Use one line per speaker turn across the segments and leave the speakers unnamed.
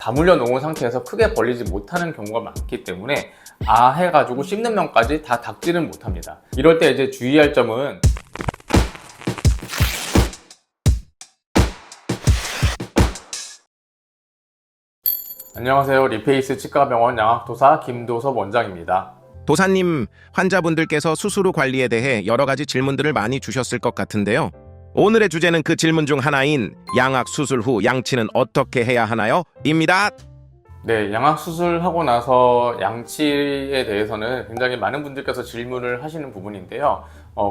다물려 놓은 상태에서 크게 벌리지 못하는 경우가 많기 때문에 해가지고 씹는 면까지 다 닦지는 못합니다. 이럴 때 이제 주의할 점은 안녕하세요. 리페이스 치과병원 양악도사 김도섭 원장입니다.
도사님, 환자분들께서 수술 후 관리에 대해 여러 가지 질문들을 많이 주셨을 것 같은데요. 오늘의 주제는 그 질문 중 하나인 양악 수술 후 양치는 어떻게 해야 하나요? 입니다.
네, 양악 수술하고 나서 양치에 대해서는 굉장히 많은 분들께서 질문을 하시는 부분인데요.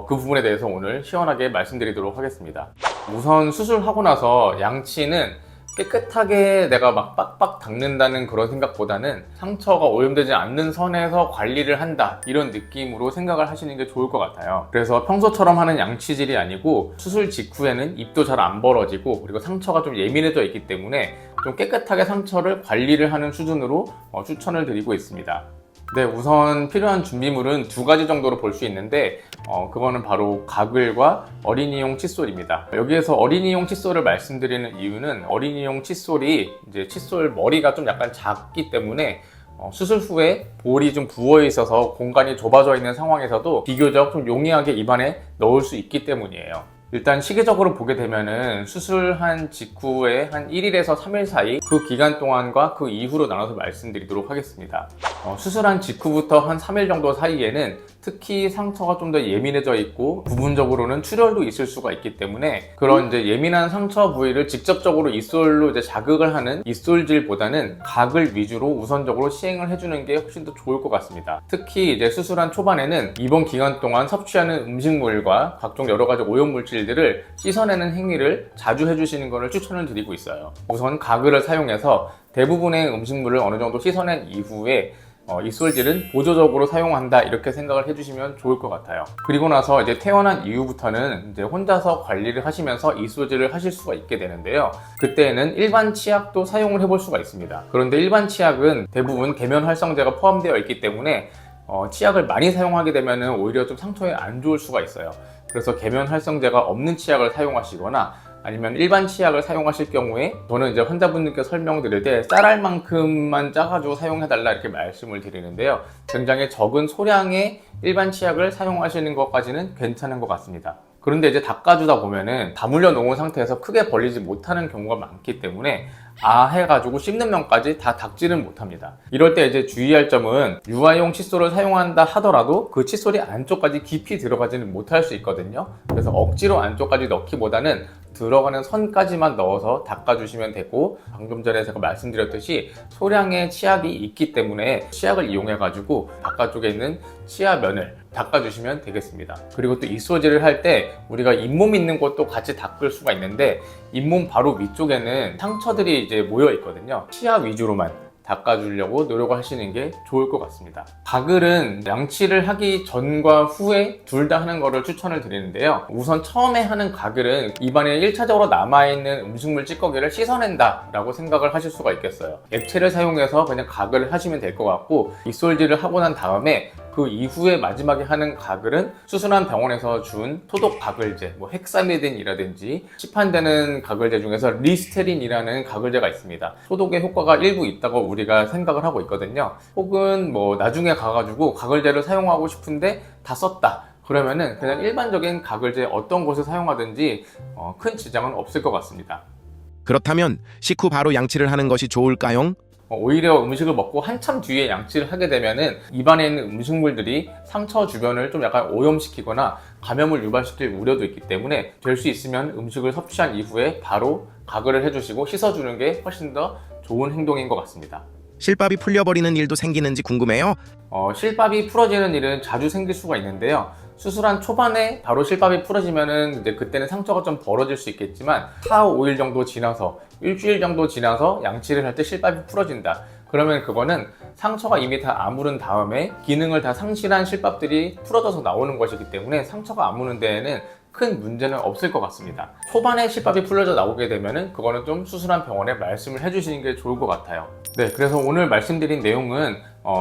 그 부분에 대해서 오늘 시원하게 말씀드리도록 하겠습니다. 우선 수술하고 나서 양치는 깨끗하게 내가 막 빡빡 닦는다는 그런 생각보다는 상처가 오염되지 않는 선에서 관리를 한다, 이런 느낌으로 생각을 하시는 게 좋을 것 같아요. 그래서 평소처럼 하는 양치질이 아니고 수술 직후에는 입도 잘 안 벌어지고 그리고 상처가 좀 예민해져 있기 때문에 좀 깨끗하게 상처를 관리를 하는 수준으로 추천을 드리고 있습니다. 네, 우선 필요한 준비물은 두 가지 정도로 볼 수 있는데 그거는 바로 가글과 어린이용 칫솔입니다. 여기에서 어린이용 칫솔을 말씀드리는 이유는 어린이용 칫솔이 이제 칫솔 머리가 좀 약간 작기 때문에 수술 후에 볼이 좀 부어 있어서 공간이 좁아져 있는 상황에서도 비교적 좀 용이하게 입안에 넣을 수 있기 때문이에요. 일단 시기적으로 보게 되면은 수술한 직후에 한 1일에서 3일 사이, 그 기간 동안과 그 이후로 나눠서 말씀드리도록 하겠습니다. 수술한 직후부터 한 3일 정도 사이에는 특히 상처가 좀 더 예민해져 있고 부분적으로는 출혈도 있을 수가 있기 때문에 그런 이제 예민한 상처 부위를 직접적으로 이솔로 이제 자극을 하는 이솔질보다는 가글 위주로 우선적으로 시행을 해주는 게 훨씬 더 좋을 것 같습니다. 특히 이제 수술한 초반에는 입원 기간 동안 섭취하는 음식물과 각종 여러 가지 오염물질들을 씻어내는 행위를 자주 해주시는 것을 추천을 드리고 있어요. 우선 가글을 사용해서 대부분의 음식물을 어느 정도 씻어낸 이후에 이솔질은 보조적으로 사용한다, 이렇게 생각을 해주시면 좋을 것 같아요. 그리고 나서 이제 퇴원한 이후부터는 이제 혼자서 관리를 하시면서 이솔질을 하실 수가 있게 되는데요. 그때에는 일반 치약도 사용을 해볼 수가 있습니다. 그런데 일반 치약은 대부분 계면 활성제가 포함되어 있기 때문에 치약을 많이 사용하게 되면 오히려 좀 상처에 안 좋을 수가 있어요. 그래서 계면 활성제가 없는 치약을 사용하시거나 아니면 일반 치약을 사용하실 경우에 저는 이제 환자분들께 설명드릴 때 쌀알 만큼만 짜가지고 사용해달라, 이렇게 말씀을 드리는데요. 굉장히 적은 소량의 일반 치약을 사용하시는 것까지는 괜찮은 것 같습니다. 그런데 이제 닦아주다 보면은 다물려 놓은 상태에서 크게 벌리지 못하는 경우가 많기 때문에 해가지고 씹는 면까지 다 닦지는 못합니다. 이럴 때 이제 주의할 점은 유아용 칫솔을 사용한다 하더라도 그 칫솔이 안쪽까지 깊이 들어가지는 못할 수 있거든요. 그래서 억지로 안쪽까지 넣기보다는 들어가는 선까지만 넣어서 닦아주시면 되고, 방금 전에 제가 말씀드렸듯이 소량의 치약이 있기 때문에 치약을 이용해가지고 바깥쪽에 있는 치아면을 닦아주시면 되겠습니다. 그리고 또 이소질을 할 때 우리가 잇몸 있는 곳도 같이 닦을 수가 있는데 잇몸 바로 위쪽에는 상처들이 이제 모여 있거든요. 치아 위주로만 닦아주려고 노력하시는 게 좋을 것 같습니다. 가글은 양치를 하기 전과 후에 둘 다 하는 거를 추천을 드리는데요. 우선 처음에 하는 가글은 입안에 1차적으로 남아있는 음식물 찌꺼기를 씻어낸다 라고 생각을 하실 수가 있겠어요. 액체를 사용해서 그냥 가글을 하시면 될 것 같고, 이솔질을 하고 난 다음에 그 이후에 마지막에 하는 가글은 수술한 병원에서 준 소독 가글제, 헥사미딘이라든지 시판되는 가글제 중에서 리스테린이라는 가글제가 있습니다. 소독의 효과가 일부 있다고 우리가 생각을 하고 있거든요. 혹은 나중에 가가지고 가글제를 사용하고 싶은데 다 썼다, 그러면은 그냥 일반적인 가글제 어떤 곳을 사용하든지 큰 지장은 없을 것 같습니다.
그렇다면 식후 바로 양치를 하는 것이 좋을까요?
오히려 음식을 먹고 한참 뒤에 양치를 하게 되면은 입안에 있는 음식물들이 상처 주변을 좀 약간 오염시키거나 감염을 유발시킬 우려도 있기 때문에 될 수 있으면 음식을 섭취한 이후에 바로 가글을 해주시고 씻어주는 게 훨씬 더 좋은 행동인 것 같습니다.
실밥이 풀려버리는 일도 생기는지 궁금해요.
실밥이 풀어지는 일은 자주 생길 수가 있는데요. 수술한 초반에 바로 실밥이 풀어지면은 이제 그때는 상처가 좀 벌어질 수 있겠지만 4, 5일 정도 지나서, 일주일 정도 지나서 양치를 할 때 실밥이 풀어진다, 그러면 그거는 상처가 이미 다 아무른 다음에 기능을 다 상실한 실밥들이 풀어져서 나오는 것이기 때문에 상처가 아무는 데에는 큰 문제는 없을 것 같습니다. 초반에 실밥이 풀려져 나오게 되면은 그거는 좀 수술한 병원에 말씀을 해주시는 게 좋을 것 같아요. 네, 그래서 오늘 말씀드린 내용은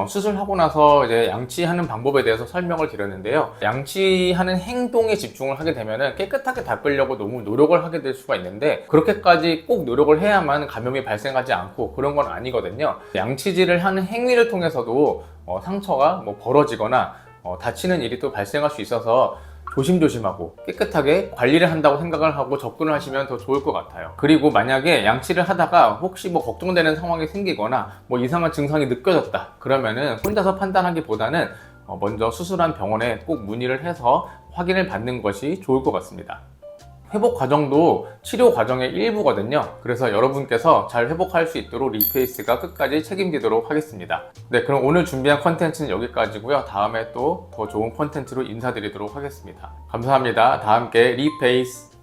수술하고 나서 이제 양치하는 방법에 대해서 설명을 드렸는데요. 양치하는 행동에 집중을 하게 되면은 깨끗하게 닦으려고 너무 노력을 하게 될 수가 있는데, 그렇게까지 꼭 노력을 해야만 감염이 발생하지 않고 그런 건 아니거든요. 양치질을 하는 행위를 통해서도 상처가 벌어지거나 다치는 일이 또 발생할 수 있어서 조심조심하고 깨끗하게 관리를 한다고 생각을 하고 접근을 하시면 더 좋을 것 같아요. 그리고 만약에 양치를 하다가 혹시 걱정되는 상황이 생기거나 이상한 증상이 느껴졌다 그러면은 혼자서 판단하기보다는 먼저 수술한 병원에 꼭 문의를 해서 확인을 받는 것이 좋을 것 같습니다. 회복 과정도 치료 과정의 일부거든요. 그래서 여러분께서 잘 회복할 수 있도록 리페이스가 끝까지 책임지도록 하겠습니다. 네, 그럼 오늘 준비한 컨텐츠는 여기까지고요. 다음에 또 더 좋은 컨텐츠로 인사드리도록 하겠습니다. 감사합니다. 다 함께 리페이스.